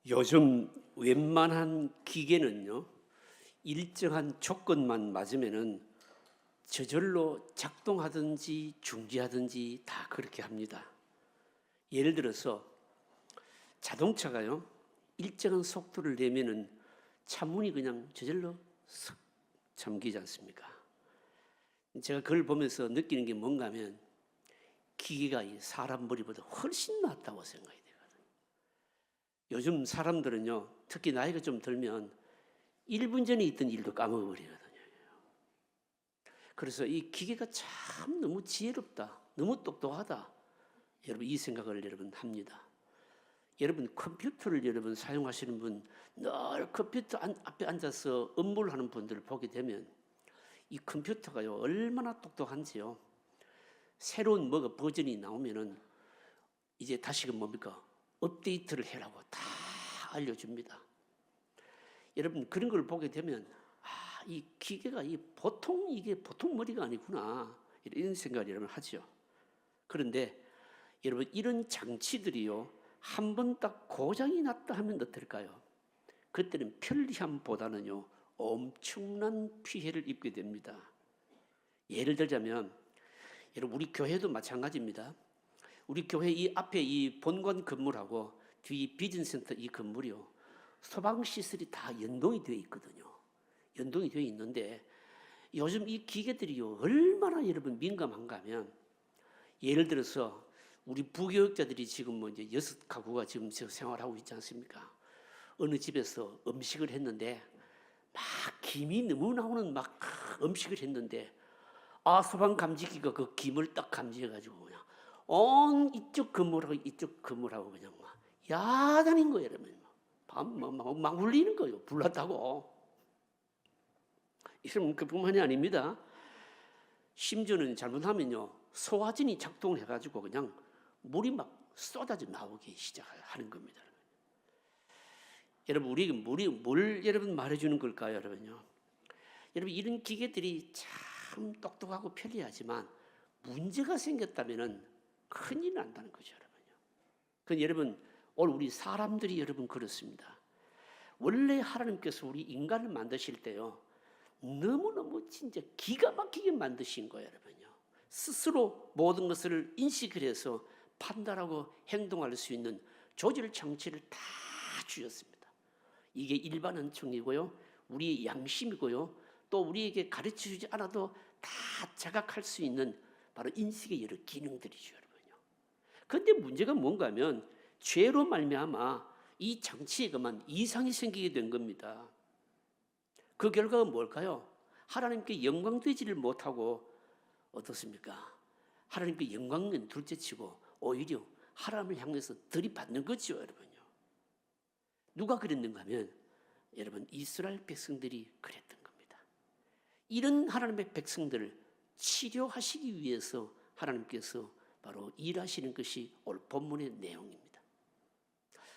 요즘 웬만한 기계는요, 일정한 조건만 맞으면은 저절로 작동하든지 중지하든지 다 그렇게 합니다. 예를 들어서 자동차가요, 일정한 속도를 내면은 차문이 그냥 저절로 슥 잠기지 않습니까? 제가 그걸 보면서 느끼는 게 뭔가 하면 기계가 이 사람 머리보다 훨씬 낫다고 생각이 되거든요. 요즘 사람들은요, 특히 나이가 좀 들면 1분 전에 있던 일도 까먹어버리거든요. 그래서 이 기계가 참 너무 지혜롭다, 너무 똑똑하다. 여러분 이 생각을 여러분 합니다. 여러분 컴퓨터를 여러분 사용하시는 분, 늘 컴퓨터 앞에 앉아서 업무를 하는 분들을 보게 되면 이 컴퓨터가요 얼마나 똑똑한지요. 새로운 뭐가 버전이 나오면은 이제 다시금 뭡니까? 업데이트를 해라고 다 알려줍니다. 여러분 그런 걸 보게 되면 이 기계가 이게 보통 머리가 아니구나 이런 생각을 여러분 하죠. 그런데 여러분 이런 장치들이요 한 번 딱 고장이 났다 하면 어떨까요? 그때는 편리함보다는요 엄청난 피해를 입게 됩니다. 예를 들자면 여러분 우리 교회도 마찬가지입니다. 우리 교회 이 앞에 이 본관 건물하고 뒤 비전센터 이 건물이요 소방 시설이 다 연동이 되어 있거든요. 연동이 되어 있는데 요즘 이 기계들이요 얼마나 여러분 민감한가 하면 예를 들어서 우리 부교육자들이 지금 뭐 이제 6가구가 지금 생활하고 있지 않습니까? 어느 집에서 음식을 했는데 막 김이 너무 나오는 막 음식을 했는데 소방 감지기가 그 김을 딱 감지해가지고 그냥 온 이쪽 건물하고 이쪽 건물하고 그냥 막 야단인 거예요, 여러분. 막 울리는 거예요. 불났다고. 이러면 그뿐만이 아닙니다. 심지어는 잘못하면요 소화진이 작동을 해가지고 그냥 물이 막 쏟아져 나오기 시작하는 겁니다. 여러분 우리 물이 뭘 여러분 말해주는 걸까요, 여러분요? 여러분 이런 기계들이 참 똑똑하고 편리하지만 문제가 생겼다면은 큰일 난다는 거죠, 여러분요. 그 여러분 오늘 우리 사람들이 여러분 그렇습니다. 원래 하나님께서 우리 인간을 만드실 때요 너무너무 진짜 기가 막히게 만드신 거예요, 여러분요. 스스로 모든 것을 인식을 해서 판단하고 행동할 수 있는 조절 장치를 다 주셨습니다. 이게 일반 은총이고요, 우리의 양심이고요, 또 우리에게 가르쳐주지 않아도 다 자각할 수 있는 바로 인식의 여러 기능들이죠, 여러분요. 그런데 문제가 뭔가 하면 죄로 말미암아 이 장치에 그만 이상이 생기게 된 겁니다. 그 결과가 뭘까요? 하나님께 영광 되지를 못하고 어떻습니까? 하나님께 영광은 둘째치고 오히려 하나님을 향해서 들이받는 거죠, 여러분요. 누가 그랬는가 하면 여러분 이스라엘 백성들이 그랬던 겁니다. 이런 하나님의 백성들을 치료하시기 위해서 하나님께서 바로 일하시는 것이 오늘 본문의 내용입니다.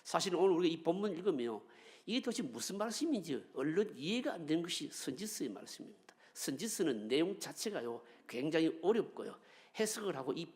사실 오늘 우리가 이 본문 읽으면 이게 도대체 무슨 말씀인지 얼른 이해가 안 되는 것이 선지서의 말씀입니다. 선지서는 내용 자체가요 굉장히 어렵고요, 해석을 하고 이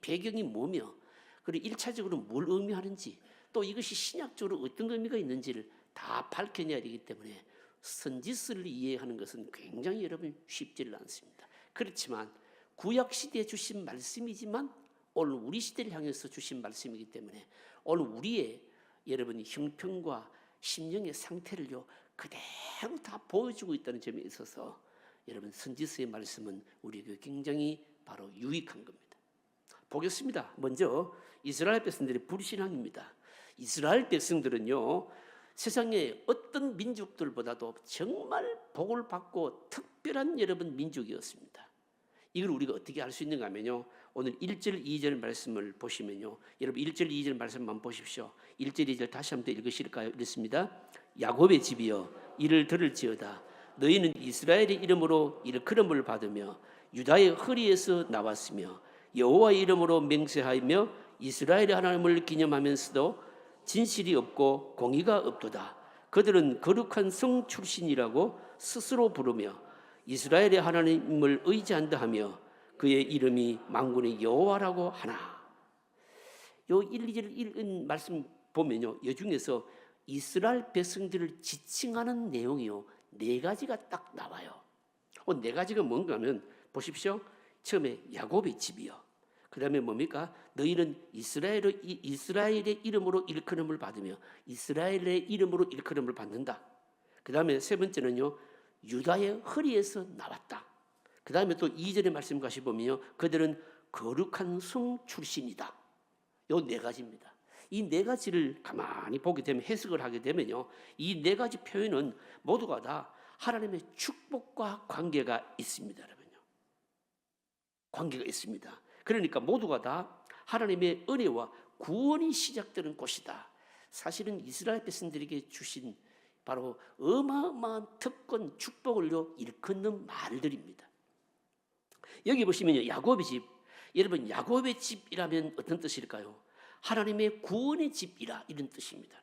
배경이 뭐며 그리고 1차적으로 뭘 의미하는지 또 이것이 신약적으로 어떤 의미가 있는지를 다 밝혀내야 되기 때문에 선지서를 이해하는 것은 굉장히 여러분 쉽지를 않습니다. 그렇지만 구약시대에 주신 말씀이지만 오늘 우리 시대를 향해서 주신 말씀이기 때문에 오늘 우리의 여러분 형편과 심령의 상태를요 그대로 다 보여주고 있다는 점에 있어서 여러분 선지서의 말씀은 우리에게 굉장히 바로 유익한 겁니다. 보겠습니다. 먼저 이스라엘 백성들의 불신앙입니다. 이스라엘 백성들은요 세상의 어떤 민족들보다도 정말 복을 받고 특별한 여러분 민족이었습니다. 이걸 우리가 어떻게 알 수 있는가 하면요 오늘 1절 2절 말씀을 보시면요 여러분 1절 2절 말씀만 보십시오. 1절 2절 다시 한번 읽으실까요? 읽습니다. 야곱의 집이여 이를 들을지어다. 너희는 이스라엘의 이름으로 일컬음을 받으며 유다의 허리에서 나왔으며 여호와의 이름으로 맹세하며 이스라엘의 하나님을 기념하면서도 진실이 없고 공의가 없도다. 그들은 거룩한 성 출신이라고 스스로 부르며 이스라엘의 하나님을 의지한다 하며 그의 이름이 만군의 여호와라고 하나. 요 1, 2절 읽은 말씀 보면요 이 중에서 이스라엘 백성들을 지칭하는 내용이요, 네 가지가 딱 나와요. 네 가지가 뭔가 하면 보십시오. 처음에 야곱의 집이요. 그 다음에 뭡니까? 너희는 이스라엘의 이름으로 일컬음을 받으며 이스라엘의 이름으로 일컬음을 받는다. 그 다음에 세 번째는요, 유다의 허리에서 나왔다. 그 다음에 또 2절의 말씀 가시 보면요, 그들은 거룩한 성 출신이다. 요 네 가지입니다. 이 네 가지를 가만히 보게 되면, 해석을 하게 되면요, 이 네 가지 표현은 모두가 다 하나님의 축복과 관계가 있습니다, 여러분요. 관계가 있습니다. 그러니까 모두가 다 하나님의 은혜와 구원이 시작되는 곳이다. 사실은 이스라엘 백성들에게 주신 바로 어마어마한 특권, 축복을요 일컫는 말들입니다. 여기 보시면요, 야곱의 집. 여러분, 야곱의 집이라면 어떤 뜻일까요? 하나님의 구원의 집이라, 이런 뜻입니다.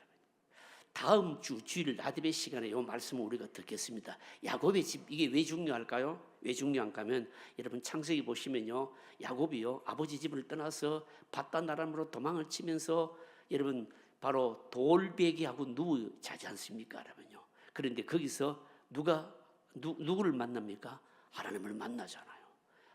다음 주 주일 나들의 시간에 이 말씀을 우리가 듣겠습니다. 야곱의 집, 이게 왜 중요할까요? 왜 중요한가 하면, 여러분 창세기 보시면요, 야곱이요 아버지 집을 떠나서 바단 아람으로 도망을 치면서 여러분 바로 돌베개하고 누워 자지 않습니까, 여러분요? 그런데 거기서 누구를 만납니까? 하나님을 만나잖아요.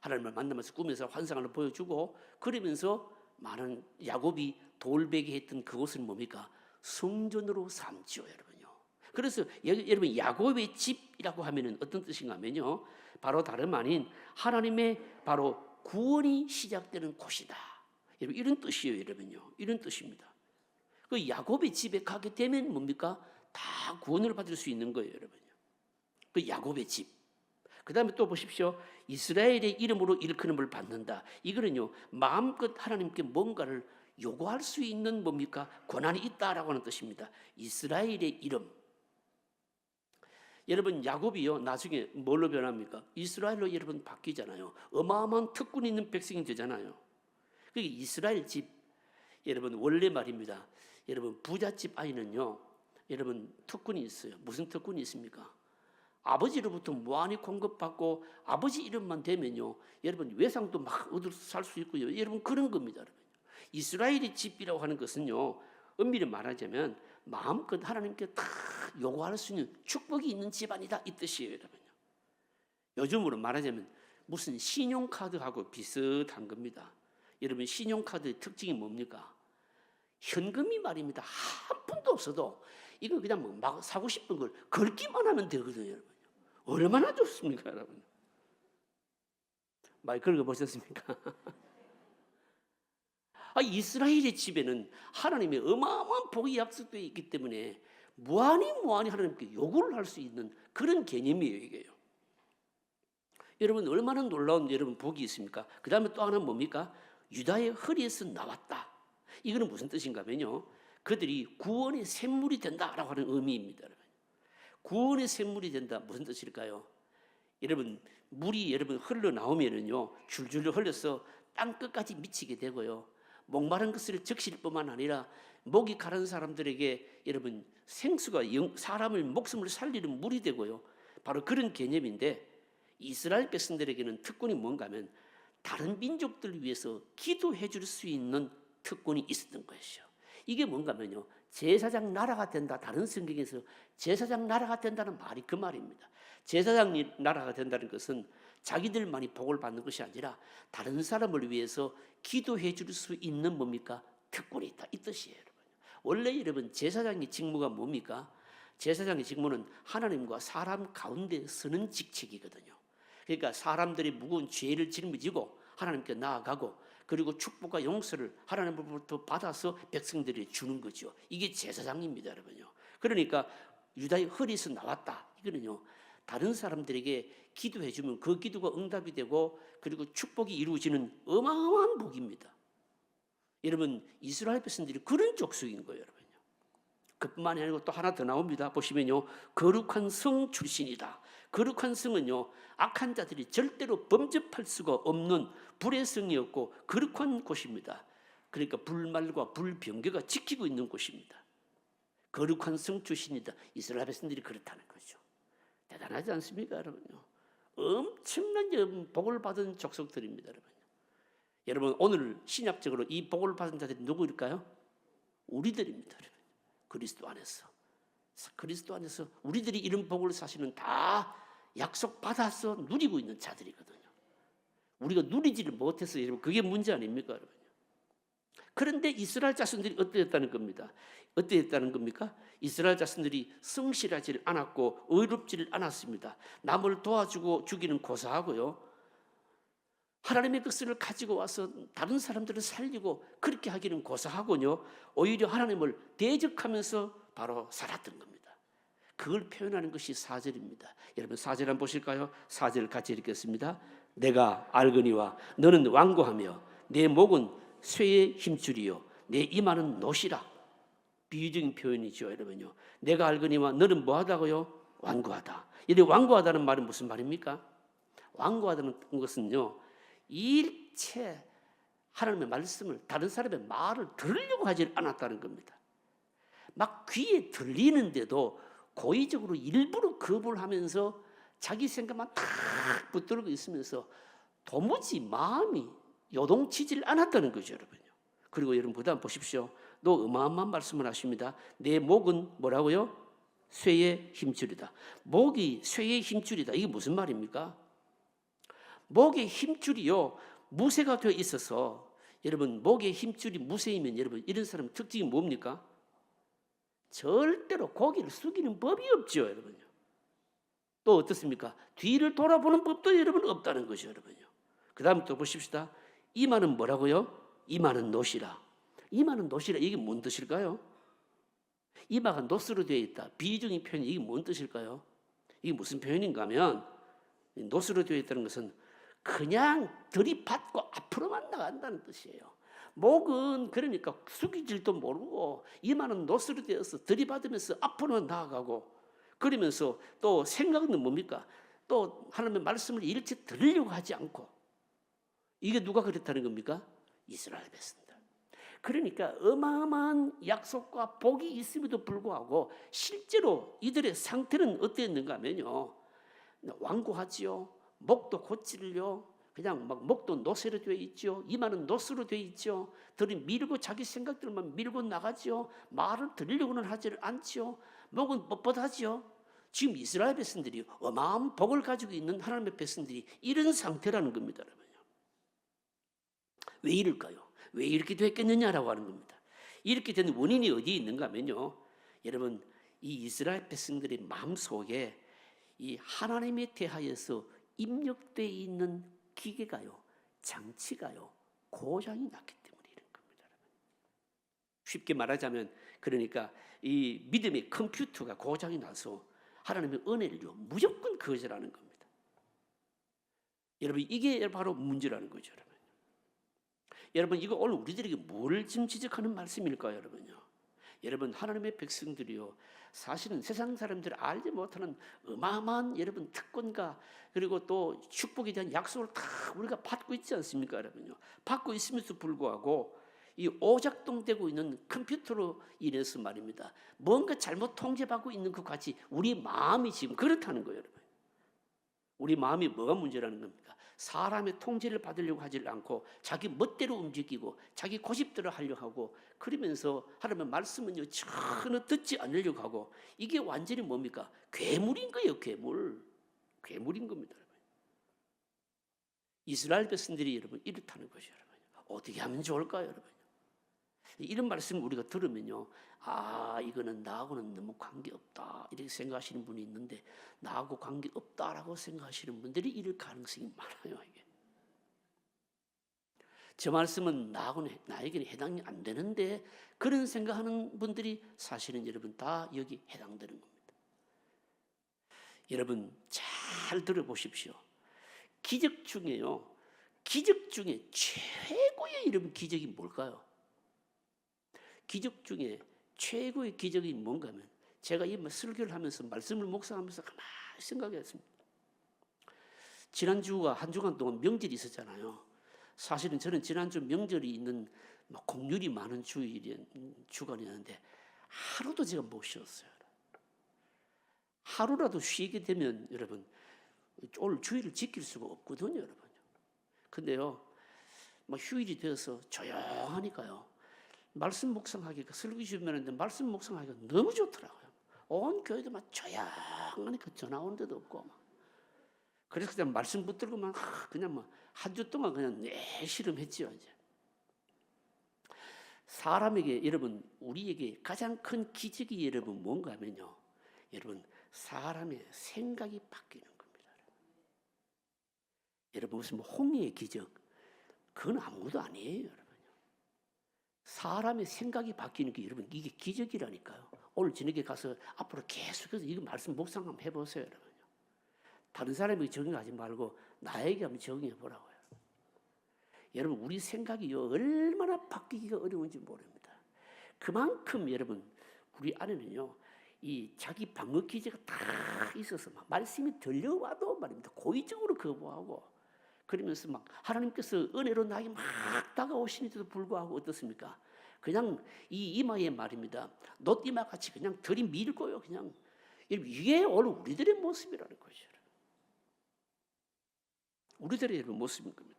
하나님을 만나면서 꿈에서 환상을 보여주고, 그러면서 많은 야곱이 돌베개 했던 그곳은 뭡니까? 성전으로 삼지요, 여러분요. 그래서 여러분, 야곱의 집이라고 하면은 어떤 뜻인가 하면요, 바로 다름 아닌 하나님의 바로 구원이 시작되는 곳이다. 여러분, 이런 뜻이에요, 여러분요. 이런 뜻입니다. 그 야곱의 집에 가게 되면 뭡니까? 다 구원을 받을 수 있는 거예요, 여러분요. 그 야곱의 집. 그 다음에 또 보십시오. 이스라엘의 이름으로 일컬음을 받는다. 이거는요, 마음껏 하나님께 뭔가를 요구할 수 있는 뭡니까? 권한이 있다라고 하는 뜻입니다. 이스라엘의 이름. 여러분, 야곱이요 나중에 뭘로 변합니까? 이스라엘로 여러분 바뀌잖아요. 어마어마한 특권이 있는 백성이 되잖아요. 그게 이스라엘 집. 여러분, 원래 말입니다. 여러분, 부잣집 아이는요, 여러분 특권이 있어요. 무슨 특권이 있습니까? 아버지로부터 무한히 공급받고, 아버지 이름만 되면요, 여러분 외상도 막 얻을 살 수 있고요. 여러분, 그런 겁니다, 여러분. 이스라엘의 집이라고 하는 것은요, 엄밀히 말하자면 마음껏 하나님께 다 요구할 수 있는 축복이 있는 집안이다, 이 뜻이에요, 여러분요. 요즘으로 말하자면 무슨 신용카드하고 비슷한 겁니다. 여러분, 신용카드의 특징이 뭡니까? 현금이 말입니다. 한 푼도 없어도 이거 그냥 막 사고 싶은 걸 걸기만 하면 되거든요, 여러분. 얼마나 좋습니까, 여러분? 많이 긁어보셨습니까? 이스라엘의 집에는 하나님의 어마어마한 복이 약속되어 있기 때문에 무한히 하나님께 요구를 할 수 있는 그런 개념이에요, 이게요. 여러분, 얼마나 놀라운 여러분 복이 있습니까? 그 다음에 또 하나는 뭡니까? 유다의 허리에서 나왔다. 이거는 무슨 뜻인가 하면요, 그들이 구원의 샘물이 된다라고 하는 의미입니다, 여러분. 구원의 샘물이 된다, 무슨 뜻일까요? 여러분, 물이 여러분 흘러나오면은요, 줄줄 흘려서 땅 끝까지 미치게 되고요, 목마른 것을 적실 뿐만 아니라 목이 가른 사람들에게 여러분 생수가 사람을 목숨을 살리는 물이 되고요, 바로 그런 개념인데, 이스라엘 백성들에게는 특권이 뭔가 하면 다른 민족들을 위해서 기도해 줄 수 있는 특권이 있었던 것이죠. 이게 뭔가 하면요, 제사장 나라가 된다. 다른 성경에서 제사장 나라가 된다는 말이 그 말입니다. 제사장 나라가 된다는 것은 자기들만이 복을 받는 것이 아니라 다른 사람을 위해서 기도해 줄 수 있는 뭡니까? 특권이 있다, 이 뜻이에요, 여러분. 원래 여러분, 제사장의 직무가 뭡니까? 제사장의 직무는 하나님과 사람 가운데 서는 직책이거든요. 그러니까 사람들이 무거운 죄를 짊어지고 하나님께 나아가고, 그리고 축복과 용서를 하나님으로부터 받아서 백성들이 주는 거죠. 이게 제사장입니다, 여러분요. 그러니까 유다의 허리에서 나왔다. 이거는요, 다른 사람들에게 기도해 주면 그 기도가 응답이 되고, 그리고 축복이 이루어지는 어마어마한 복입니다. 여러분, 이스라엘 백성들이 그런 족속인 거예요, 여러분요. 그뿐만이 아니고 또 하나 더 나옵니다. 보시면요, 거룩한 성 출신이다. 거룩한 성은요, 악한 자들이 절대로 범접할 수가 없는 불의 성이었고 거룩한 곳입니다. 그러니까 불말과 불병거가 지키고 있는 곳입니다. 거룩한 성 출신이다. 이스라엘 백성들이 그렇다는 거죠. 대단하지 않습니까, 여러분요? 엄청난 복을 받은 족속들입니다, 여러분요. 여러분, 오늘 신약적으로 이 복을 받은 자들이 누구일까요? 우리들입니다, 여러분. 그리스도 안에서 그리스도 안에서 우리들이 이런 복을 사실은 다 약속받아서 누리고 있는 자들이거든요. 우리가 누리지를 못해서 여러분 그게 문제 아닙니까 여러분? 그런데 이스라엘 자손들이 어떠했다는 겁니다. 어떠했다는 겁니까? 이스라엘 자손들이 성실하지 않았고 의롭지를 않았습니다. 남을 도와주고 주기는 고사하고요. 하나님의 것을 가지고 와서 다른 사람들을 살리고 그렇게 하기는 고사하고요. 오히려 하나님을 대적하면서 바로 살았던 겁니다. 그걸 표현하는 것이 4절입니다. 여러분 4절 한번 보실까요? 4절 같이 읽겠습니다. 내가 알거니와 너는 완고하며 내 목은 쇠의 힘줄이요 내 이마는 노시라. 비유적인 표현이죠 여러분요. 내가 알거니와 너는 뭐하다고요? 완고하다. 이 완고하다는 말은 무슨 말입니까? 완고하다는 것은요 일체 하나님의 말씀을 다른 사람의 말을 들으려고 하지 않았다는 겁니다. 막 귀에 들리는데도 고의적으로 일부러 거부를 하면서 자기 생각만 탁 붙들고 있으면서 도무지 마음이 요동치질 않았다는 거죠 여러분요. 그리고 여러분 그다음 보십시오. 또 어마어마한 말씀을 하십니다. 내 목은 뭐라고요? 쇠의 힘줄이다. 목이 쇠의 힘줄이다. 이게 무슨 말입니까? 목의 힘줄이요 무쇠가 되어 있어서 여러분 목의 힘줄이 무쇠이면 여러분 이런 사람 특징이 뭡니까? 절대로 고개를 숙이는 법이 없죠 여러분요. 또 어떻습니까? 뒤를 돌아보는 법도 여러분 없다는 것이죠 여러분요. 그 다음 또 보십시다. 이마는 뭐라고요? 이마는 노시라. 이마는 노시라. 이게 뭔 뜻일까요? 이마가 노스로 되어 있다. 비유적인 표현이 이게 뭔 뜻일까요? 이게 무슨 표현인가 하면 노스로 되어 있다는 것은 그냥 들이받고 앞으로만 나간다는 뜻이에요. 목은 그러니까 숙이질도 모르고 이마는 노스로 되어서 들이받으면서 앞으로 나아가고 그러면서 또 생각은 뭡니까? 또 하나님의 말씀을 일체 들으려고 하지 않고 이게 누가 그랬다는 겁니까? 이스라엘 백성들. 그러니까 어마어마한 약속과 복이 있음에도 불구하고 실제로 이들의 상태는 어땠는가 하면요. 완고하지요. 목도 곧질려. 그냥 막 목도 노쇠로 되어 있죠. 이마는 노스로 되어 있죠. 들이 밀고 자기 생각들만 밀고 나가죠. 말을 들으려고는 하지 않죠. 목은 뻣뻣하죠. 지금 이스라엘 백성들이 어마어마한 복을 가지고 있는 하나님의 백성들이 이런 상태라는 겁니다. 여러분요. 왜 이럴까요? 왜 이렇게 됐겠느냐라고 하는 겁니다. 이렇게 된 원인이 어디에 있는가 하면요. 여러분 이 이스라엘 백성들의 마음속에 이 하나님에 대하여서 입력되어 있는 기계가요. 장치가요. 고장이 났기 때문에 이런 겁니다. 쉽게 말하자면 그러니까 이 믿음의 컴퓨터가 고장이 나서 하나님의 은혜를요. 무조건 거절하는 겁니다. 여러분 이게 바로 문제라는 거죠. 여러분 이거 오늘 우리들에게 뭘 지금 지적하는 말씀일까요 여러분요? 여러분 하나님의 백성들이요 사실은 세상 사람들이 알지 못하는 어마어마한 여러분 특권과 그리고 또 축복에 대한 약속을 다 우리가 받고 있지 않습니까 여러분요? 받고 있으면서 불구하고 이 오작동되고 있는 컴퓨터로 인해서 말입니다. 뭔가 잘못 통제받고 있는 것 같이 우리 마음이 지금 그렇다는 거예요 여러분. 우리 마음이 뭐가 문제라는 겁니까? 사람의 통제를 받으려고 하지 않고 자기 멋대로 움직이고 자기 고집대로 하려고 하고 그러면서 하나님의 말씀은요 전혀 듣지 않으려고 하고 이게 완전히 뭡니까? 괴물인 거예요. 괴물인 겁니다. 여러분. 이스라엘 백성들이 여러분 이렇다는 것이죠. 여러분. 어떻게 하면 좋을까요? 여러분? 이런 말씀을 우리가 들으면요 이거는 나하고는 너무 관계없다 이렇게 생각하시는 분이 있는데 나하고 관계없다라고 생각하시는 분들이 이럴 가능성이 많아요. 이게. 저 말씀은 나에게는 해당이 안 되는데 그런 생각하는 분들이 사실은 여러분 다 여기 해당되는 겁니다. 여러분 잘 들어보십시오. 기적 중에 최고의 여러분 기적이 뭘까요? 기적 중에 최고의 기적이 뭔가 하면 제가 이 설교를 하면서 말씀을 묵상하면서 가만히 생각했습니다. 지난주가 한 주간 동안 명절이 있었잖아요. 사실은 저는 지난주 명절이 있는 공휴일이 많은 주간이었는데 하루도 제가 못 쉬었어요. 하루라도 쉬게 되면 여러분 오늘 주일을 지킬 수가 없거든요. 여러분. 근데요 휴일이 되어서 조용하니까요 말씀 묵상하기가 설교 주변인데 말씀 묵상하기가 너무 좋더라고요. 온 교회도 막 조용하니 그 전화 온 데도 없고 막. 그래서 그냥 말씀 붙들고 막 그냥 뭐 한 주 동안 그냥 내시름했지요. 이제 사람에게 여러분 우리에게 가장 큰 기적이 여러분 뭔가 하면요, 여러분 사람의 생각이 바뀌는 겁니다. 여러분 무슨 뭐 홍해의 기적 그건 아무것도 아니에요. 여러분요. 사람의 생각이 바뀌는 게 여러분 이게 기적이라니까요. 오늘 저녁에 가서 앞으로 계속해서 이거 말씀 묵상 한번 해보세요. 여러분요. 다른 사람에게 적용하지 말고 나에게 한번 적용해 보라고요. 여러분 우리 생각이 얼마나 바뀌기가 어려운지 모릅니다. 그만큼 여러분 우리 안에는요 이 자기 방어 기제가 다 있어서 막 말씀이 들려와도 말입니다 고의적으로 거부하고 그러면서 막 하나님께서 은혜로 나에게 막 다가오시는데도 불구하고 어떻습니까? 그냥 이 이마에 말입니다 놋이마 같이 그냥 들이밀고요. 그냥 여러분 이게 오늘 우리들의 모습이라는 것이죠. 우리들의 여러분 모습인 겁니다.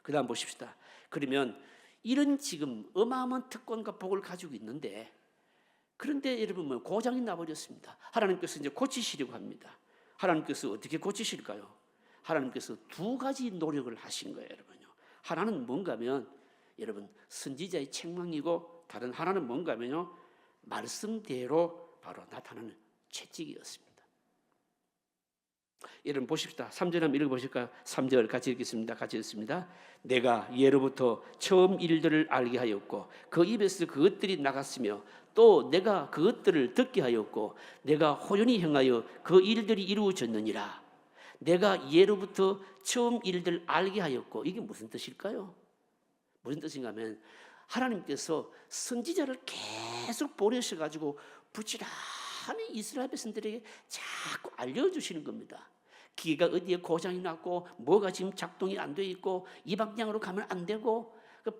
그 다음 보십시다. 그러면 이런 지금 어마어마한 특권과 복을 가지고 있는데 그런데 여러분 뭐 고장이 나버렸습니다. 하나님께서 이제 고치시려고 합니다. 하나님께서 어떻게 고치실까요? 하나님께서 두 가지 노력을 하신 거예요. 여러분요. 하나는 뭔가 하면 여러분 선지자의 책망이고 다른 하나는 뭔가 하면요 말씀대로 바로 나타나는 채찍이었습니다. 여러분 보십시다. 3절 한번 읽어보실까요? 3절 같이 읽겠습니다. 같이 읽습니다. 내가 예로부터 처음 일들을 알게 하였고 그 입에서 그것들이 나갔으며 또 내가 그것들을 듣게 하였고 내가 호연히 행하여 그 일들이 이루어졌느니라. 내가 예로부터 처음 일들을 알게 하였고 이게 무슨 뜻일까요? 무슨 뜻인가 하면 하나님께서 선지자를 계속 보내셔가지고 부지런히 이스라엘 백성들에게 자꾸 알려주시는 겁니다. 기계가 어디에 고장이 났고 뭐가 지금 작동이 안 돼 있고 이 방향으로 가면 안 되고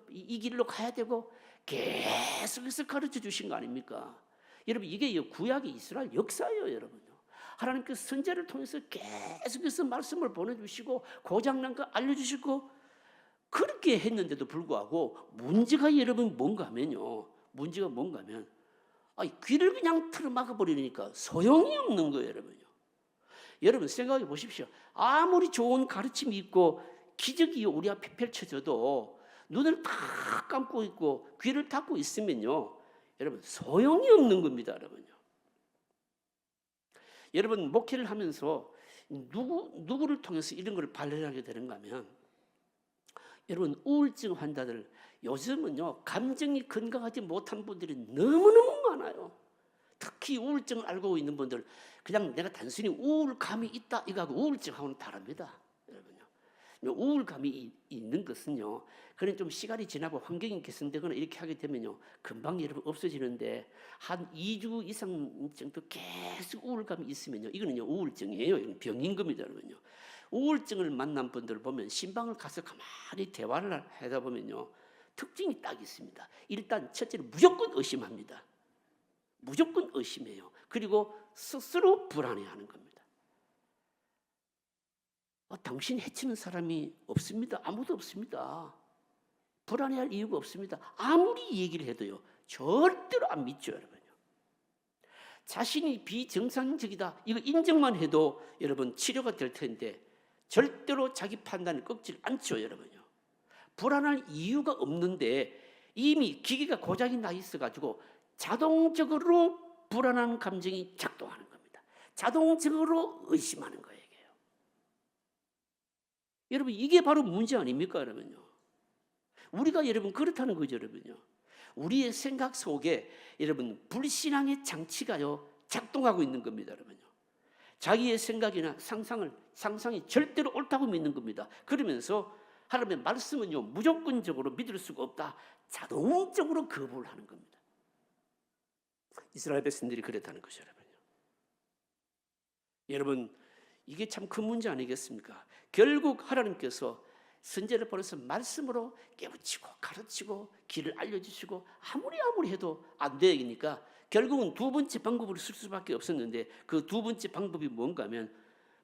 이 길로 가야 되고 계속해서 가르쳐 주신 거 아닙니까? 여러분 이게 구약의 이스라엘 역사예요. 여러분요. 하나님께서 선지자를 통해서 계속해서 말씀을 보내주시고 고장난 거 알려주시고 그렇게 했는데도 불구하고 문제가 여러분 뭔가 하면요. 문제가 뭔가 하면 귀를 그냥 틀어막아 버리니까 소용이 없는 거예요. 여러분요. 여러분 생각해 보십시오. 아무리 좋은 가르침이 있고 기적이 우리 앞에 펼쳐져도 눈을 다 감고 있고 귀를 닫고 있으면요. 여러분 소용이 없는 겁니다. 여러분요. 여러분 목회를 하면서 누구를 통해서 이런 걸 발견하게 되는가 하면 여러분 우울증 환자들 요즘은요 감정이 건강하지 못한 분들이 너무너무 많아요. 특히 우울증을 알고 있는 분들 그냥 내가 단순히 우울감이 있다 이거하고 우울증하고는 다릅니다. 여러분요. 우울감이 있는 것은요 그런 좀 시간이 지나고 환경이 개선되거나 이렇게 하게 되면요 금방 여러분 없어지는데 한 2주 이상 정도 계속 우울감이 있으면요 이거는요 우울증이에요. 이건 병인 겁니다. 여러분요. 우울증을 만난 분들 보면 신방을 가서 가만히 대화를 하다 보면요 특징이 딱 있습니다. 일단 첫째로 무조건 의심합니다. 무조건 의심해요. 그리고 스스로 불안해하는 겁니다. 당신 해치는 사람이 없습니다. 아무도 없습니다. 불안해할 이유가 없습니다. 아무리 얘기를 해도요 절대로 안 믿죠. 여러분요. 자신이 비정상적이다 이거 인정만 해도 여러분 치료가 될 텐데 절대로 자기 판단을 꺾지 않죠. 여러분요. 불안할 이유가 없는데 이미 기계가 고장이 나 있어가지고 자동적으로 불안한 감정이 작동하는 겁니다. 자동적으로 의심하는 거예요. 여러분 이게 바로 문제 아닙니까? 여러분요. 우리가 여러분 그렇다는 거죠. 여러분요. 우리의 생각 속에 여러분 불신앙의 장치가요 작동하고 있는 겁니다. 여러분요. 자기의 생각이나 상상이 절대로 옳다고 믿는 겁니다. 그러면서 하나님의 말씀은요 무조건적으로 믿을 수가 없다. 자동적으로 거부를 하는 겁니다. 이스라엘 백성들이 그랬다는 것이죠. 여러분 이게 참 큰 문제 아니겠습니까? 결국 하나님께서 선지자를 보내서 말씀으로 깨우치고 가르치고 길을 알려주시고 아무리 해도 안 되니까 결국은 두 번째 방법을 쓸 수밖에 없었는데 그 두 번째 방법이 뭔가 하면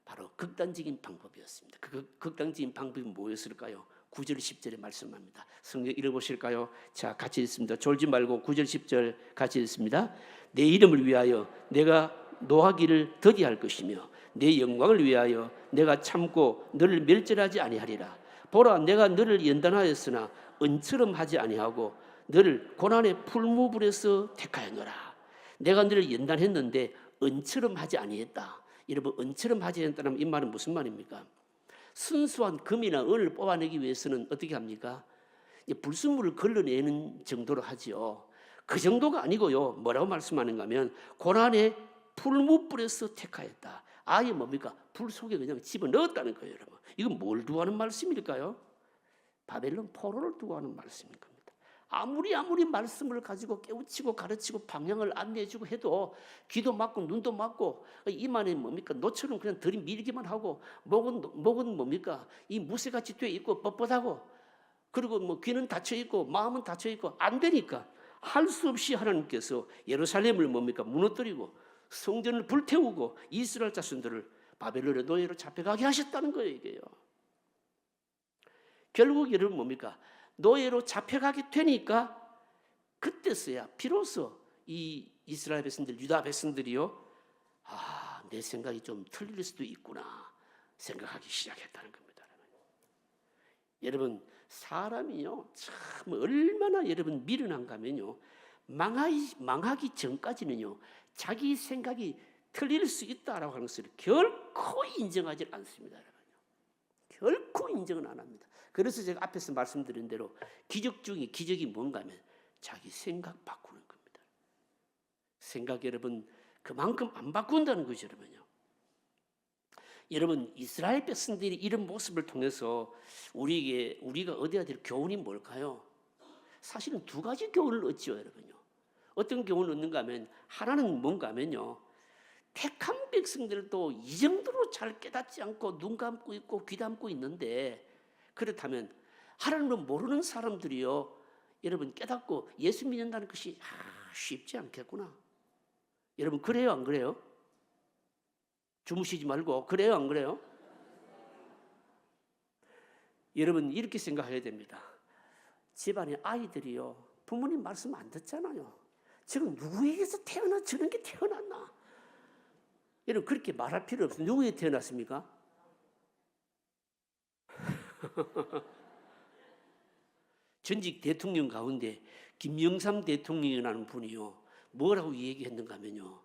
바로 극단적인 방법이었습니다. 그 극단적인 방법이 뭐였을까요? 9절 10절에 말씀합니다. 성경 읽어보실까요? 자 같이 읽습니다. 졸지 말고 9절 10절 같이 읽습니다. 내 이름을 위하여 내가 노하기를 더디할 것이며 내 영광을 위하여 내가 참고 너를 멸절하지 아니하리라. 보라, 내가 너를 연단하였으나 은처럼 하지 아니하고 너를 고난의 풀무불에서 택하였노라. 내가 너를 연단했는데 은처럼 하지 아니했다. 여러분, 은처럼 하지 않았다면 이 말은 무슨 말입니까? 순수한 금이나 은을 뽑아내기 위해서는 어떻게 합니까? 불순물을 걸러내는 정도로 하지요. 그 정도가 아니고요. 뭐라고 말씀하는가 하면 고난의 풀무불에서 택하였다. 아예 뭡니까? 불 속에 그냥 집어넣었다는 거예요, 여러분. 이건 뭘 두고 하는 말씀일까요? 바벨론 포로를 두고 하는 말씀인 겁니다. 아무리 말씀을 가지고 깨우치고 가르치고 방향을 안내해주고 해도 귀도 막고 눈도 막고 이만에 뭡니까? 노처럼 그냥 들이밀기만 하고 목은 뭡니까? 이 무쇠같이 돼 있고 뻣뻣하고 그리고 뭐 귀는 닫혀 있고 마음은 닫혀 있고 안 되니까 할 수 없이 하나님께서 예루살렘을 뭡니까? 무너뜨리고 성전을 불태우고 이스라엘 자손들을 바벨론의 노예로 잡혀가게 하셨다는 거예요, 이게요. 결국 여러분 뭡니까? 노예로 잡혀가게 되니까 그때서야 비로소 이 이스라엘 백성들, 유다 백성들이요, 아, 내 생각이 좀 틀릴 수도 있구나 생각하기 시작했다는 겁니다. 여러분, 사람이요 참 얼마나 여러분 미련한가 하면요, 망하기 전까지는요 자기 생각이 틀릴 수 있다라고 하는 것을 결코 인정하지 않습니다. 결코 인정은 안 합니다. 그래서 제가 앞에서 말씀드린 대로 기적 중에 기적이 뭔가 하면 자기 생각 바꾸는 겁니다. 생각 여러분 그만큼 안 바꾼다는 거죠, 여러분요. 여러분, 이스라엘 백성들이 이런 모습을 통해서 우리가 얻어야 될 교훈이 뭘까요? 사실은 두 가지 교훈을 얻죠, 여러분요. 어떤 교훈을 얻는가 하면 하나는 뭔가 하면요, 택한 백성들도 이 정도로 잘 깨닫지 않고 눈 감고 있고 귀 감고 있는데, 그렇다면 하나님을 모르는 사람들이요, 여러분 깨닫고 예수 믿는다는 것이 쉽지 않겠구나. 여러분 그래요, 안 그래요? 주무시지 말고 그래요, 안 그래요? 여러분 이렇게 생각해야 됩니다. 집안에 아이들이요, 부모님 말씀 안 듣잖아요. 지금 누구에게서 저런 게 태어났나? 여러분 그렇게 말할 필요 없어요. 누구에게 태어났습니까? 전직 대통령 가운데 김영삼 대통령이라는 분이요, 뭐라고 얘기했는가 하면요,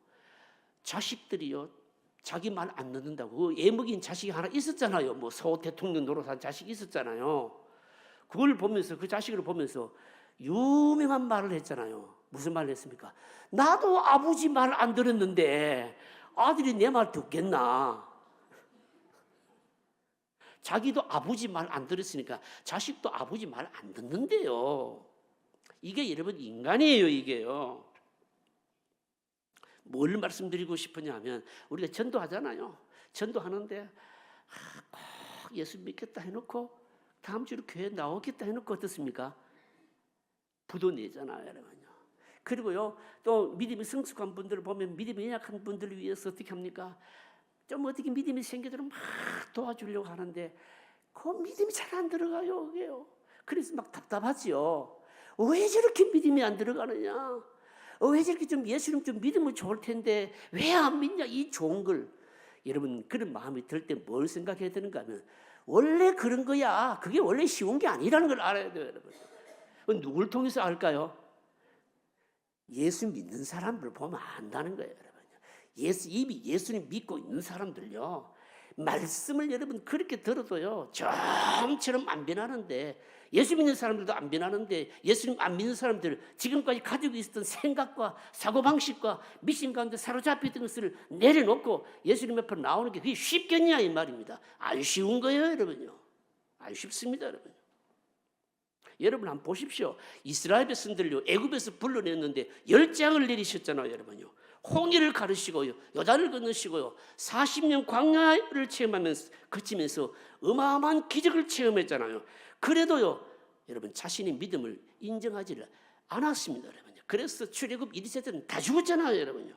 자식들이요 자기 말 안 듣는다고, 애 먹인 자식이 하나 있었잖아요. 뭐 소 대통령 노릇한 자식이 있었잖아요. 그걸 보면서, 그 자식을 보면서 유명한 말을 했잖아요. 무슨 말을 했습니까? 나도 아버지 말 안 들었는데 아들이 내 말 듣겠나? 자기도 아버지 말 안 들었으니까 자식도 아버지 말 안 듣는데요. 이게 여러분 인간이에요, 이게요. 뭘 말씀드리고 싶으냐 하면, 우리가 전도하잖아요. 전도하는데 꼭 예수 믿겠다 해놓고 다음 주로 교회 나오겠다 해놓고 어떻습니까? 부도 내잖아요, 여러분요. 그리고요, 또 믿음이 성숙한 분들을 보면 믿음이 약한 분들을 위해서 어떻게 합니까? 좀 어떻게 믿음이 생기도록 막 도와주려고 하는데 그 믿음이 잘 안 들어가요, 그게요. 그래서 막 답답하지요. 왜 저렇게 믿음이 안 들어가느냐? 왜 저렇게 좀 예수님 좀 믿으면 좋을 텐데 왜 안 믿냐, 이 좋은 걸. 여러분 그런 마음이 들 때 뭘 생각해야 되는가 하면, 원래 그런 거야. 그게 원래 쉬운 게 아니라는 걸 알아야 돼요, 여러분. 누굴 통해서 알까요? 예수 믿는 사람들 보면 안다는 거예요, 여러분. 이미 예수님 믿고 있는 사람들요, 말씀을 여러분 그렇게 들어도요 좀처럼 안 변하는데, 예수 믿는 사람들도 안 변하는데, 예수님 안 믿는 사람들 지금까지 가지고 있었던 생각과 사고방식과 미신 가운데 사로잡혀 있던 것을 내려놓고 예수님 앞으로 나오는 게 그게 쉽겠냐 이 말입니다. 안 쉬운 거예요, 여러분요. 안 쉽습니다, 여러분. 여러분 한번 보십시오. 이스라엘 백성들요 애굽에서 불러냈는데 열장을 내리셨잖아요, 여러분요. 홍해를 가르시고요, 요단을 건너시고요, 40년 광야를 체험하면서 거치면서 어마어마한 기적을 체험했잖아요. 그래도요, 여러분 자신의 믿음을 인정하지를 않았습니다, 여러분요. 그래서 출애굽 1세대는 다 죽었잖아요, 여러분요.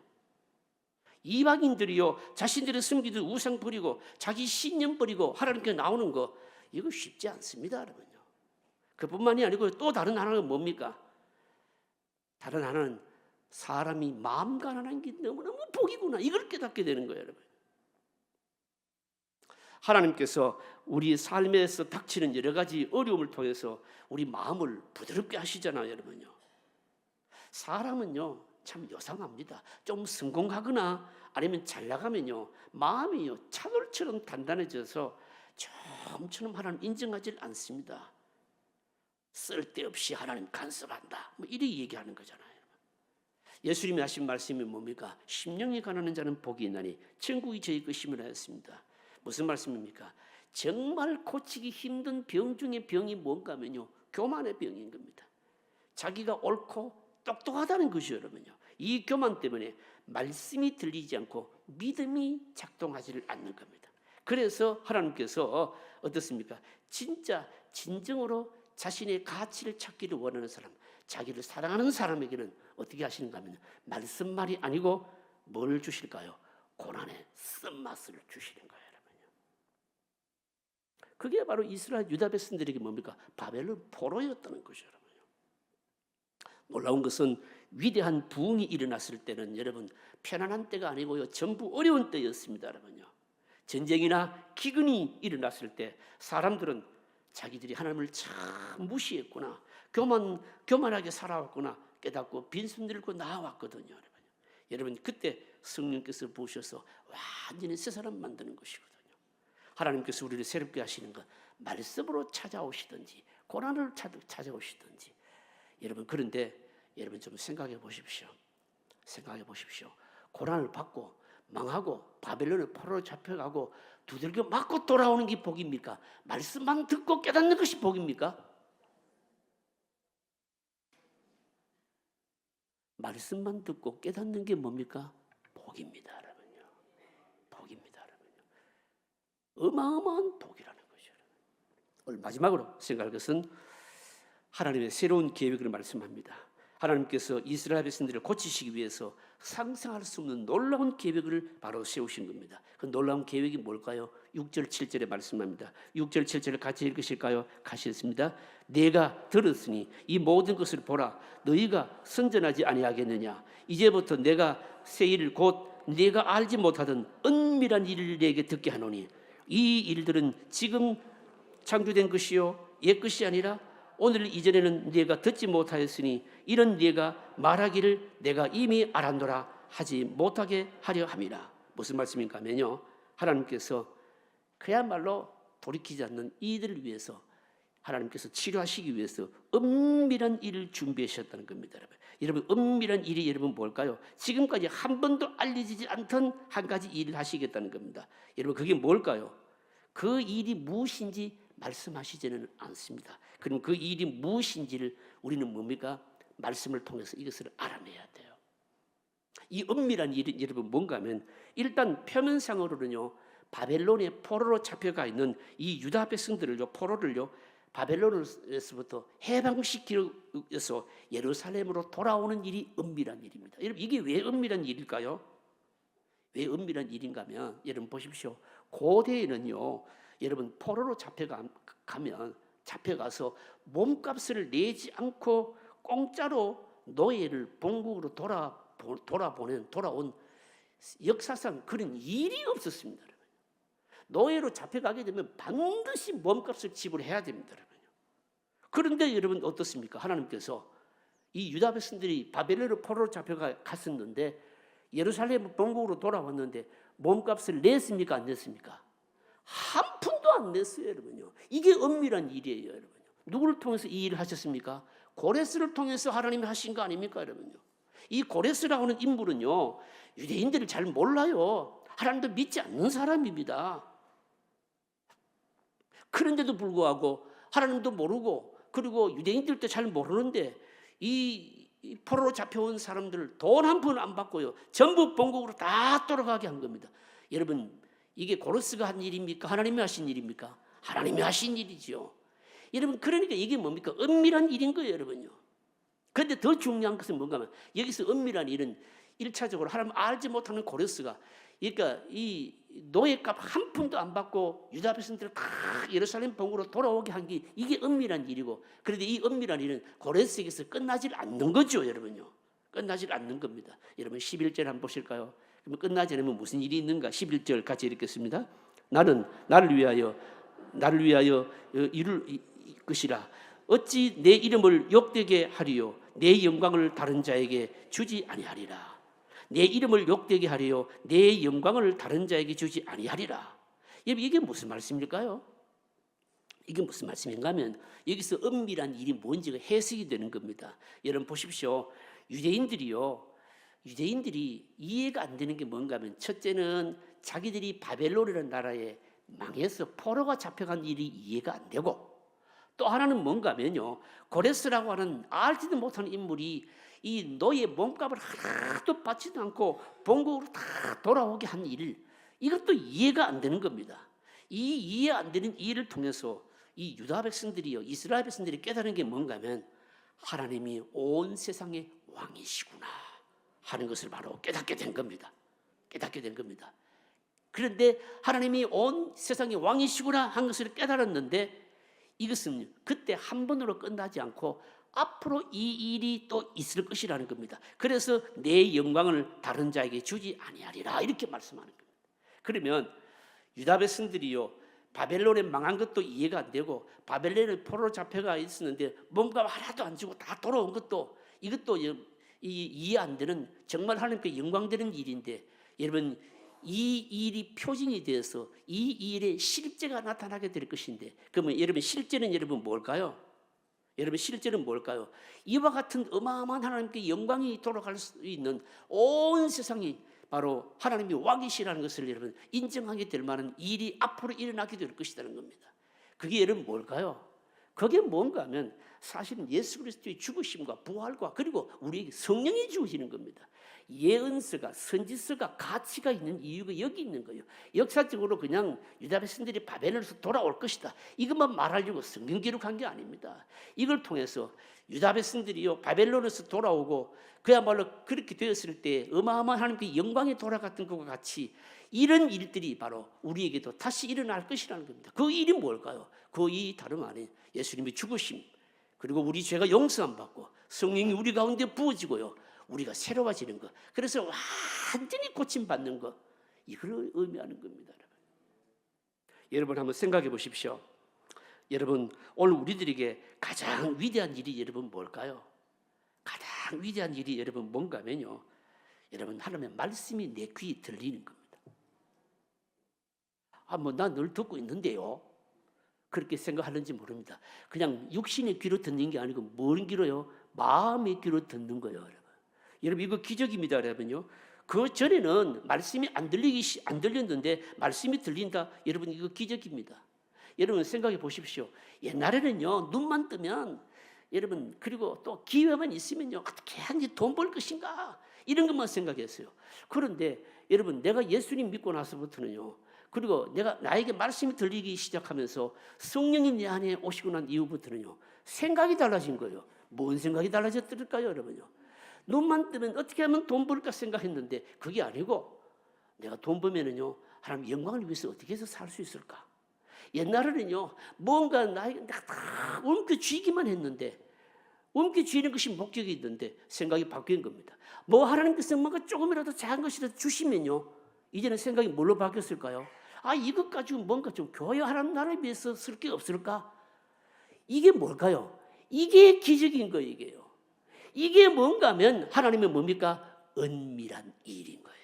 이방인들이요 자신들의 숨기던 우상 버리고 자기 신념 버리고 하나님께 나오는 거, 이거 쉽지 않습니다, 여러분요. 그뿐만이 아니고 또 다른 하나는 뭡니까? 다른 하나는 사람이 마음 가난한 게 너무너무 복이구나, 이걸 깨닫게 되는 거예요, 여러분. 하나님께서 우리 삶에서 닥치는 여러 가지 어려움을 통해서 우리 마음을 부드럽게 하시잖아요, 여러분요. 사람은요 참 요상합니다. 좀 성공하거나 아니면 잘 나가면요 마음이요 차돌처럼 단단해져서 좀처럼 하나님 인정하지 않습니다. 쓸데없이 하나님 간섭한다, 뭐 이렇게 얘기하는 거잖아요. 예수님이 하신 말씀이 뭡니까? 심령이 가난한 자는 복이 있나니 천국이 저희 것임이라 했습니다. 무슨 말씀입니까? 정말 고치기 힘든 병 중에 병이 뭔가 하면요 교만의 병인 겁니다. 자기가 옳고 똑똑하다는 것이요, 여러분요. 이 교만 때문에 말씀이 들리지 않고 믿음이 작동하지를 않는 겁니다. 그래서 하나님께서 어떻습니까? 진짜 진정으로 자신의 가치를 찾기를 원하는 사람, 자기를 사랑하는 사람에게는 어떻게 하시는가 하면 말씀말이 아니고 뭘 주실까요? 고난의 쓴맛을 주시는 거예요, 여러분요. 그게 바로 이스라엘 유다 백성들에게 뭡니까? 바벨론 포로였다는 것이죠, 여러분. 놀라운 것은 위대한 부흥이 일어났을 때는 여러분 편안한 때가 아니고요 전부 어려운 때였습니다, 여러분요. 전쟁이나 기근이 일어났을 때 사람들은 자기들이 하나님을 참 무시했구나, 교만하게 살아왔구나 깨닫고 빈손 들고 나아왔거든요, 여러분. 여러분 그때 성령께서 부으셔서 완전히 새 사람 만드는 것이거든요. 하나님께서 우리를 새롭게 하시는 것, 말씀으로 찾아오시든지 고난을 찾아오시든지. 여러분 그런데 여러분 좀 생각해 보십시오. 고난을 받고 망하고 바벨론의 포로로 잡혀가고 두들겨 맞고 돌아오는 게 복입니까? 말씀만 듣고 깨닫는 것이 복입니까? 말씀만 듣고 깨닫는 게 뭡니까? 복입니다, 여러분요. 복입니다, 여러분요. 어마어마한 복이라는 거죠. 오늘 마지막으로 생각할 것은 하나님의 새로운 계획을 말씀합니다. 하나님께서 이스라엘 백성들을 고치시기 위해서 상상할 수 없는 놀라운 계획을 바로 세우신 겁니다. 그 놀라운 계획이 뭘까요? 6절 7절에 말씀합니다. 6절 7절을 같이 읽으실까요? 가시겠습니다. 내가 들었으니 이 모든 것을 보라. 너희가 선전하지 아니하겠느냐? 이제부터 내가 새 일을 곧 네가 알지 못하던 은밀한 일을 내게 듣게 하노니 이 일들은 지금 창조된 것이요 옛 것이 아니라 오늘 이전에는 네가 듣지 못하였으니 이런 네가 말하기를 내가 이미 알았노라 하지 못하게 하려 함이라. 무슨 말씀인가 하면요, 하나님께서 그야말로 돌이키지 않는 이들을 위해서 하나님께서 치료하시기 위해서 은밀한 일을 준비하셨다는 겁니다. 여러분 은밀한 일이 여러분 뭘까요? 지금까지 한 번도 알려지지 않던 한 가지 일을 하시겠다는 겁니다. 여러분 그게 뭘까요? 그 일이 무엇인지 말씀하시지는 않습니다. 그럼 그 일이 무엇인지를 우리는 뭡니까? 말씀을 통해서 이것을 알아내야 돼요. 이 은밀한 일이 여러분 뭔가 하면 일단 표면상으로는요 바벨론의 포로로 잡혀가 있는 이 유다 백성들을요 포로를요 바벨론에서부터 해방시키기 위해서 예루살렘으로 돌아오는 일이 은밀한 일입니다. 여러분 이게 왜 은밀한 일일까요? 왜 은밀한 일인가 하면 여러분 보십시오. 고대에는요 여러분 포로로 잡혀가서 몸값을 내지 않고 공짜로 노예를 본국으로 돌아온 역사상 그런 일이 없었습니다. 여러분. 노예로 잡혀가게 되면 반드시 몸값을 지불해야 됩니다. 여러분. 그런데 여러분 어떻습니까? 하나님께서 이 유다 백성들이 바벨론으로 포로로 잡혀갔었는데 예루살렘 본국으로 돌아왔는데 몸값을 냈습니까? 안 냈습니까? 한 푼도 안 냈어요, 여러분요. 이게 은밀한 일이에요, 여러분요. 누구를 통해서 이 일을 하셨습니까? 고레스를 통해서 하나님이 하신 거 아닙니까, 여러분요? 이 고레스라고 하는 인물은요, 유대인들을 잘 몰라요. 하나님도 믿지 않는 사람입니다. 그런데도 불구하고 하나님도 모르고 그리고 유대인들도 잘 모르는데 이 포로로 잡혀온 사람들 돈 한 푼 안 받고요. 전부 본국으로 다 돌아가게 한 겁니다. 여러분 이게 고레스가 한 일입니까? 하나님이 하신 일입니까? 하나님이 하신 일이죠. 여러분 그러니까 이게 뭡니까? 은밀한 일인 거예요, 여러분요. 그런데 더 중요한 것은 뭔가 하면 여기서 은밀한 일은 1차적으로 하나님 알지 못하는 고레스가 그러니까 이 노예값 한 푼도 안 받고 유다 백성들을 다 예루살렘 본국으로 돌아오게 한 게 이게 은밀한 일이고 그런데 이 은밀한 일은 고레스에게서 끝나질 않는 거죠, 여러분요. 끝나질 않는 겁니다. 여러분 11절 한번 보실까요? 그러면 끝나지 않으면 무슨 일이 있는가? 11절 같이 읽겠습니다. 나는 나를 위하여 이룰 것이라. 어찌 내 이름을 욕되게 하리요 내 영광을 다른 자에게 주지 아니하리라. 내 이름을 욕되게 하리요 내 영광을 다른 자에게 주지 아니하리라. 여러분 이게 무슨 말씀일까요? 이게 무슨 말씀인가 하면 여기서 은밀한 일이 뭔지가 해석이 되는 겁니다. 여러분 보십시오. 유대인들이 이해가 안 되는 게 뭔가 하면 첫째는 자기들이 바벨론이라는 나라에 망해서 포로가 잡혀간 일이 이해가 안 되고, 또 하나는 뭔가 하면요, 고레스라고 하는 알지도 못하는 인물이 이 노예 몸값을 하나도 받지도 않고 본국으로 다 돌아오게 한 일, 이것도 이해가 안 되는 겁니다. 이 이해 안 되는 일을 통해서 이 유다 백성들이요, 이스라엘 백성들이 깨달은 게 뭔가 하면 하나님이 온 세상의 왕이시구나 하는 것을 바로 깨닫게 된 겁니다. 그런데 하나님이 온 세상의 왕이시구나 한 것을 깨달았는데, 이것은 그때 한 번으로 끝나지 않고 앞으로 이 일이 또 있을 것이라는 겁니다. 그래서 내 영광을 다른 자에게 주지 아니하리라 이렇게 말씀하는 겁니다. 그러면 유다 백성들이요, 바벨론에 망한 것도 이해가 안 되고 바벨론에 포로로 잡혀가 있었는데 뭔가 하나도 안 주고 다 돌아온 것도, 이것도 이해 안 되는, 정말 하나님께 영광되는 일인데, 여러분 이 일이 표징이 되어서 이 일의 실제가 나타나게 될 것인데, 그러면 여러분 실제는 뭘까요? 이와 같은 어마어마한 하나님께 영광이 돌아갈 수 있는 온 세상이 바로 하나님이 왕이시라는 것을 여러분 인정하게 될 만한 일이 앞으로 일어나게 될 것이라는 겁니다. 그게 여러분 뭘까요? 그게 뭔가 하면 사실은 예수 그리스도의 죽으심과 부활과 그리고 우리에게 성령이 주어지는 겁니다. 예언서가, 선지서가 가치가 있는 이유가 여기 있는 거예요. 역사적으로 그냥 유다 백성들이 바벨론에서 돌아올 것이다, 이것만 말하려고 성경 기록한 게 아닙니다. 이걸 통해서 유다 백성들이요, 바벨론에서 돌아오고 그야말로 그렇게 되었을 때 어마어마한 하나님께 영광이 돌아갔던 것과 같이 이런 일들이 바로 우리에게도 다시 일어날 것이라는 겁니다. 그 일이 뭘까요? 그 일이 다름 아닌 예수님의 죽으심, 그리고 우리 죄가 용서함 받고 성령이 우리 가운데 부어지고요, 우리가 새로워지는 것, 그래서 완전히 고침받는 것, 이걸 의미하는 겁니다. 여러분 한번 생각해 보십시오. 여러분 오늘 우리들에게 가장 위대한 일이 여러분 뭘까요? 가장 위대한 일이 여러분 뭔가 하면요, 여러분 하나님의 말씀이 내 귀에 들리는 겁니다. 난 늘 듣고 있는데요, 그렇게 생각하는지 모릅니다. 그냥 육신의 귀로 듣는 게 아니고 뭔 귀로요? 마음의 귀로 듣는 거예요. 여러분 이거 기적입니다. 여러분요, 그 전에는 말씀이 안 들렸는데 말씀이 들린다. 여러분 이거 기적입니다. 여러분 생각해 보십시오. 옛날에는요, 눈만 뜨면 여러분, 그리고 또 기회만 있으면요, 어떻게 하는지 돈 벌 것인가 이런 것만 생각했어요. 그런데 여러분 내가 예수님 믿고 나서부터는요, 그리고 나에게 말씀이 들리기 시작하면서 성령이 내 안에 오시고 난 이후부터는요, 생각이 달라진 거예요. 뭔 생각이 달라졌을까요, 여러분요? 눈만 뜨면 어떻게 하면 돈 벌까 생각했는데 그게 아니고, 내가 돈 벌면은요, 하나님 영광을 위해서 어떻게 해서 살 수 있을까? 옛날에는요, 뭔가 내가 다 움켜쥐기만 했는데, 움켜쥐는 것이 목적이 있는데 생각이 바뀐 겁니다. 하나님께서 뭔가 조금이라도 작은 것이라도 주시면요, 이제는 생각이 뭘로 바뀌었을까요? 이것 가지고 뭔가 좀 교회 하나님 나라를 위해서 쓸 게 없을까? 이게 뭘까요? 이게 기적인 거예요. 이게 뭔가 하면 하나님의 뭡니까? 은밀한 일인 거예요.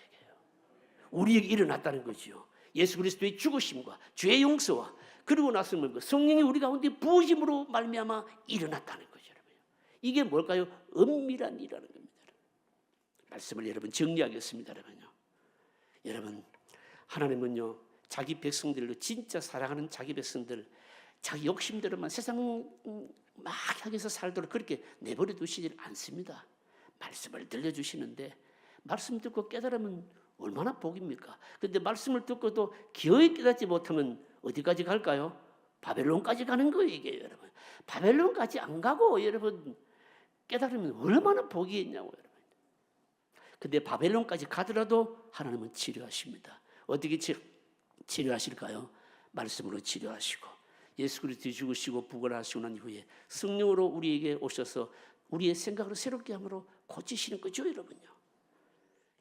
우리에게 일어났다는 거죠. 예수 그리스도의 죽으심과 죄의 용서와 그리고 나서 뭡니까? 성령이 우리 가운데 부으심으로 말미암아 일어났다는 거죠. 여러분. 이게 뭘까요? 은밀한 일이라는 겁니다. 말씀을 여러분 정리하겠습니다. 여러분 하나님은요, 자기 백성들로, 진짜 사랑하는 자기 백성들, 자기 욕심대로만 세상 막 향해서 살도록 그렇게 내버려 두시질 않습니다. 말씀을 들려주시는데 말씀 듣고 깨달으면 얼마나 복입니까? 그런데 말씀을 듣고도 기어이 깨닫지 못하면 어디까지 갈까요? 바벨론까지 가는 거예요, 이게 여러분. 바벨론까지 안 가고 여러분 깨달으면 얼마나 복이 있냐고 여러분. 근데 바벨론까지 가더라도 하나님은 치료하십니다. 어떻게 치료하실까요? 말씀으로 치료하시고 예수 그리스도 죽으시고 부활하시고 난 이후에 성령으로 우리에게 오셔서 우리의 생각을 새롭게 함으로 고치시는 거죠, 여러분요.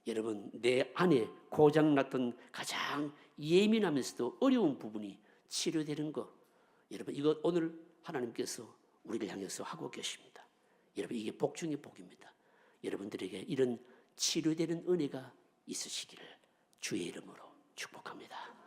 여러분, 내 안에 고장났던 가장 예민하면서도 어려운 부분이 치료되는 거, 여러분, 이거 오늘 하나님께서 우리를 향해서 하고 계십니다. 여러분, 이게 복 중의 복입니다. 여러분들에게 이런 치료되는 은혜가 있으시기를 주의 이름으로 축복합니다.